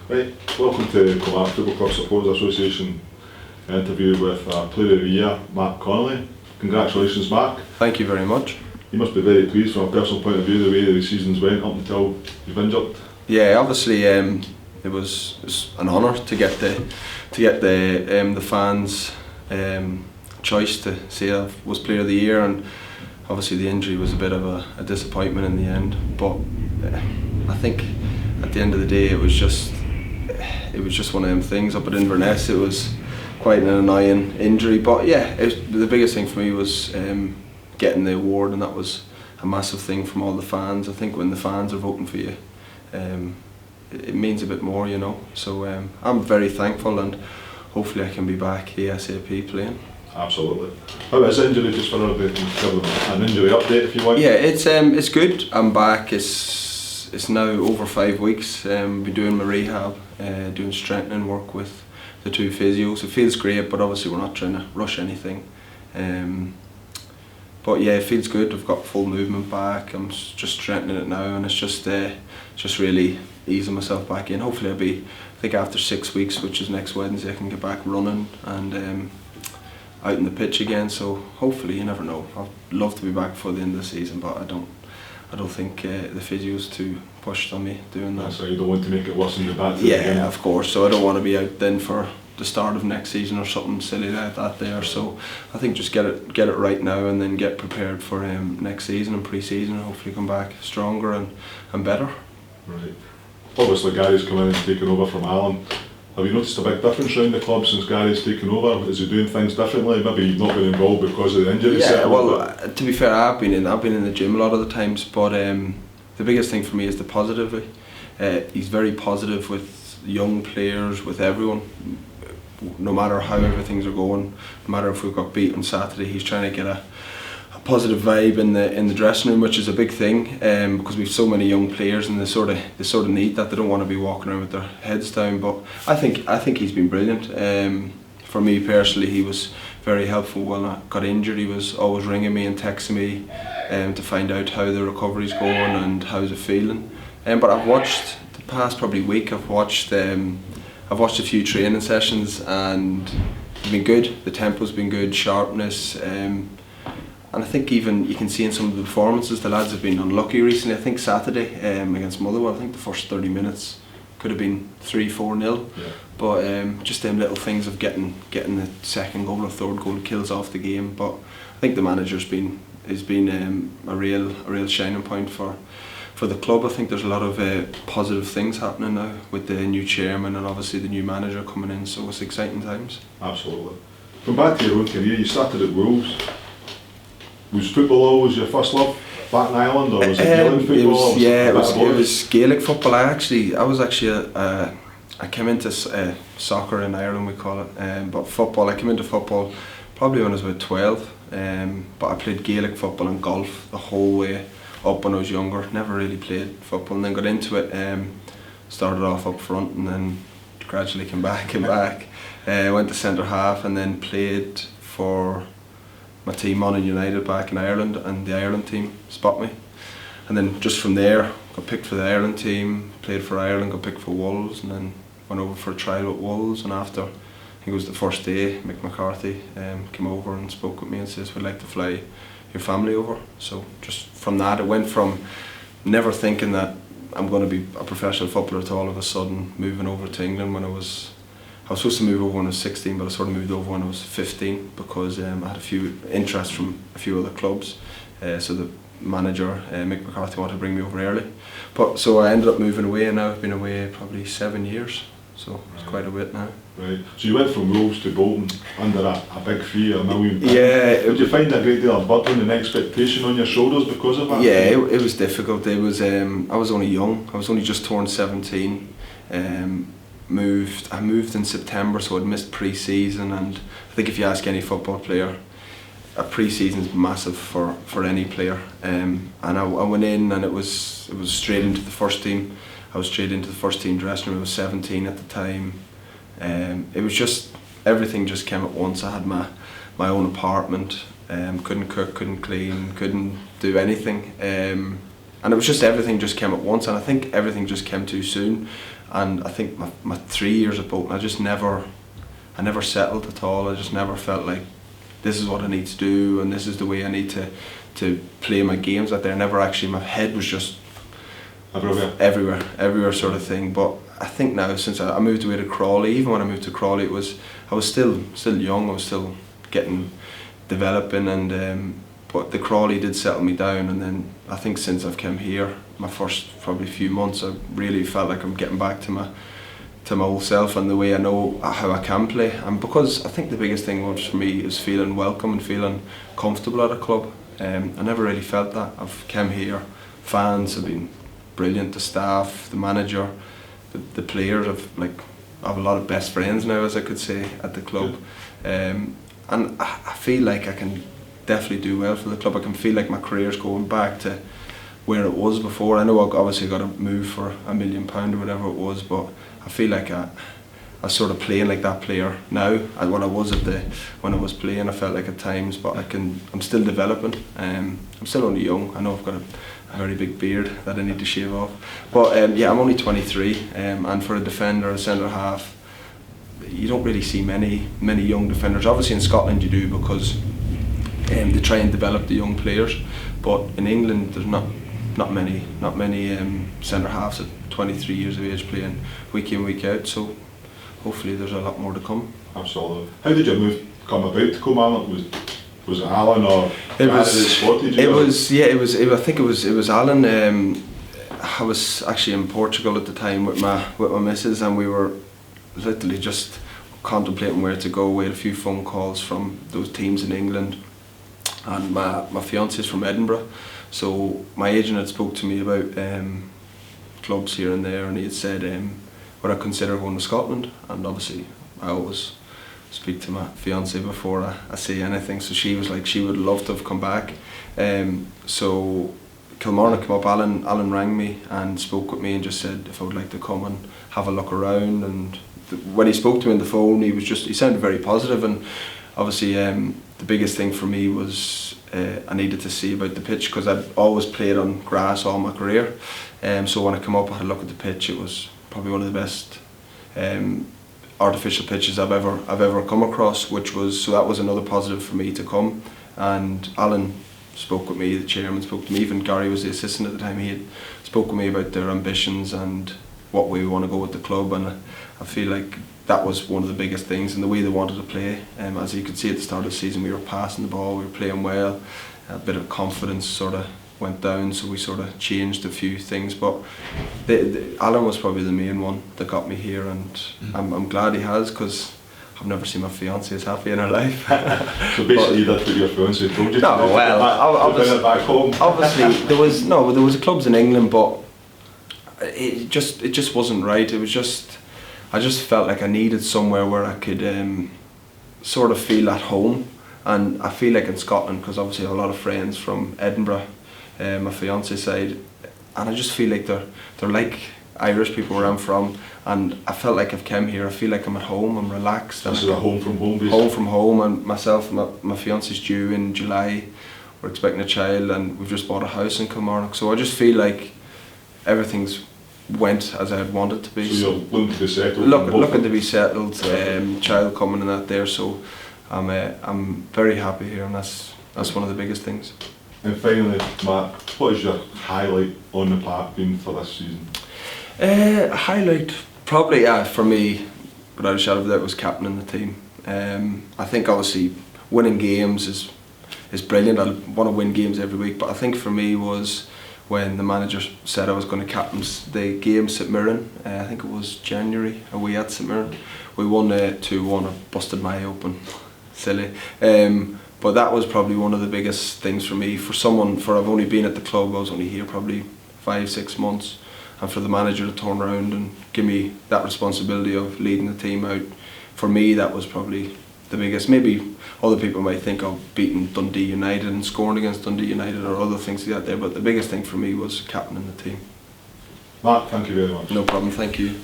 Right, welcome to Kilmarnock Football Club Supporters Association interview with Player of the Year, Mark Connolly. Congratulations, Mark. Thank you very much. You must be very pleased from a personal point of view the way the seasons went up until you've injured. Yeah, obviously it was an honour to get the fans' choice to say I was Player of the Year, and obviously the injury was a bit of a disappointment in the end. But I think at the end of the day it was just one of them things. Up at Inverness, it was quite an annoying injury, but yeah, the biggest thing for me was getting the award, and that was a massive thing from all the fans. I think when the fans are voting for you, it means a bit more, you know. So I'm very thankful, and hopefully I can be back ASAP playing. Absolutely. How is the injury, just for an injury update if you want? Yeah, it's good. I'm back. It's now over 5 weeks. Been doing my rehab, doing strengthening work with the 2 physios. It feels great, but obviously we're not trying to rush anything. But yeah, it feels good. I've got full movement back. I'm just strengthening it now, and it's just really easing myself back in. Hopefully I think after 6 weeks, which is next Wednesday, I can get back running and out in the pitch again. So hopefully, you never know. I'd love to be back before the end of the season, but I don't think the physio's too pushed on me doing that. So you don't want to make it worse than the bad. Yeah, of course. So I don't want to be out then for the start of next season or something silly like that there. So I think just get it right now, and then get prepared for next season and pre-season, and hopefully come back stronger and better. Right. Obviously Gary's come in and taken over from Alan. Have you noticed a big difference around the club since Gary's taken over? Is he doing things differently? Maybe you've not been involved because of the injury. Yeah, well, to be fair, I've been in the gym a lot of the times, but the biggest thing for me is the positivity. He's very positive with young players, with everyone. No matter how everything's are going, no matter if we got beat on Saturday, he's trying to get a positive vibe in the dressing room, which is a big thing, because we've so many young players, and they sort of need that. They don't want to be walking around with their heads down. But I think he's been brilliant. For me personally, he was very helpful when I got injured. He was always ringing me and texting me to find out how the recovery's going and how's it feeling. But I've watched the past probably week. I've watched a few training sessions, and it's been good. The tempo's been good, sharpness. And I think even you can see in some of the performances, the lads have been unlucky recently. I think Saturday against Motherwell, I think the first 30 minutes could have been 3-4-0. Yeah. But just them little things of getting the second goal or third goal kills off the game. But I think the manager's been a real shining point for the club. I think there's a lot of positive things happening now with the new chairman and obviously the new manager coming in. So it's exciting times. Absolutely. Come back to your own career. You started at Wolves. Was football always your first love back in Ireland, or was it Gaelic football? It was Gaelic football. I came into soccer in Ireland, we call it, but football. I came into football probably when I was about 12, but I played Gaelic football and golf the whole way up when I was younger. Never really played football, and then got into it. Started off up front, and then gradually came back. Went to centre half, and then played for my team, Connolly United, back in Ireland, and the Ireland team spot me. And then just from there, got picked for the Ireland team, played for Ireland, got picked for Wolves, and then went over for a trial with Wolves. And after, I think it was the first day, Mick McCarthy came over and spoke with me and says, we'd like to fly your family over. So just from that, it went from never thinking that I'm going to be a professional footballer to all of a sudden moving over to England when I was supposed to move over when I was 16, but I sort of moved over when I was 15 because I had a few interests from a few other clubs. So the manager, Mick McCarthy, wanted to bring me over early. But so I ended up moving away, and now I've been away probably 7 years. So it's quite a bit now. Right. So you went from Wolves to Bolton under a big fee, £1 million. Yeah. Did you find a great deal of burden and expectation on your shoulders because of that? Yeah, it was difficult. It was. I was only young. I was only just turned 17. I moved in September, so I'd missed pre-season, and I think if you ask any football player, a pre-season is massive for any player. And I went in, and it was straight into the first team. I was straight into the first team dressing room. I was 17 at the time. It was just everything just came at once. I had my own apartment. Couldn't cook, couldn't clean, couldn't do anything. and it was just everything just came at once, and I think everything just came too soon. And I think my 3 years at Bolton, I never settled at all. I just never felt like this is what I need to do and this is the way I need to play my games out there. Never actually, my head was just everywhere sort of thing. But I think now, since I moved away to Crawley, even when I moved to Crawley, I was still young. I was still developing, and but the Crawley did settle me down. And then I think since I've come here, my first probably few months, I really felt like I'm getting back to my old self and the way I know how I can play. And because I think the biggest thing was for me is feeling welcome and feeling comfortable at a club. I never really felt that. I've come here, fans have been brilliant, the staff, the manager, the players. I have a lot of best friends now, as I could say, at the club. And I feel like I can definitely do well for the club. I can feel like my career's going back to where it was before. I know I obviously got to move for £1 million or whatever it was, but I feel like I sort of playing like that player now. And when I was playing, I felt like at times, but I'm still developing. I'm still only young. I know I've got a very big beard that I need to shave off. But yeah, I'm only 23, and for a defender, a centre half, you don't really see many young defenders. Obviously in Scotland you do, because they try and develop the young players. But in England there's not many centre halves at 23 years of age playing week in, week out, so hopefully there's a lot more to come. Absolutely. How did your come about to Kilmarnock? Was it Alan or it was, that spotted you? I think it was Alan. I was actually in Portugal at the time with my missus, and we were literally just contemplating where to go. We had a few phone calls from those teams in England, and my fiance is from Edinburgh, so my agent had spoke to me about clubs here and there, and he had said would I consider going to Scotland. And obviously I always speak to my fiance before I say anything, so she was like she would love to have come back. So Kilmarnock came up, Alan rang me and spoke with me and just said if I would like to come and have a look around. And when he spoke to me on the phone, he sounded very positive. And obviously the biggest thing for me was I needed to see about the pitch, because I'd always played on grass all my career. So when I come up, I had a look at the pitch. It was probably one of the best artificial pitches I've ever come across, so that was another positive for me to come. And Alan spoke with me, the chairman spoke to me, even Gary was the assistant at the time. He had spoke with me about their ambitions and what way we want to go with the club, and I feel like that was one of the biggest things, and the way they wanted to play. As you could see at the start of the season, we were passing the ball, we were playing well, a bit of confidence sort of went down, so we sort of changed a few things. But Alan was probably the main one that got me here, and I'm glad he has, because I've never seen my fiancée as happy in her life. So basically that's what your fiancée told you? No, well, back home. Obviously there was clubs in England, but it just wasn't right. It was just, I just felt like I needed somewhere where I could sort of feel at home. And I feel like in Scotland, because obviously I have a lot of friends from Edinburgh, my fiance's side, and I just feel like they're like Irish people where I'm from, and I felt like I've come here, I feel like I'm at home, I'm relaxed. This is a home from home basically. Home from home, and myself, my fiance's due in July, we're expecting a child, and we've just bought a house in Kilmarnock, so I just feel like everything's went as I had wanted to be. So you're looking to be settled? Looking to be settled, child coming and that there, so I'm very happy here, and that's one of the biggest things. And finally, Matt, what is your highlight on the park been for this season? Highlight probably for me, without a shadow of a doubt, was captaining the team. I think obviously winning games is brilliant. I want to win games every week, but I think for me was when the manager said I was going to captain the game St Mirren. I think it was January, away at St Mirren. We won 2-1. I busted my eye open, silly. But that was probably one of the biggest things for me. I've only been at the club, I was only here probably 5-6 months, and for the manager to turn around and give me that responsibility of leading the team out, for me that was probably the biggest. Maybe other people might think of beating Dundee United and scoring against Dundee United or other things like that there, but the biggest thing for me was captaining the team. Matt, thank you very much. No problem, thank you.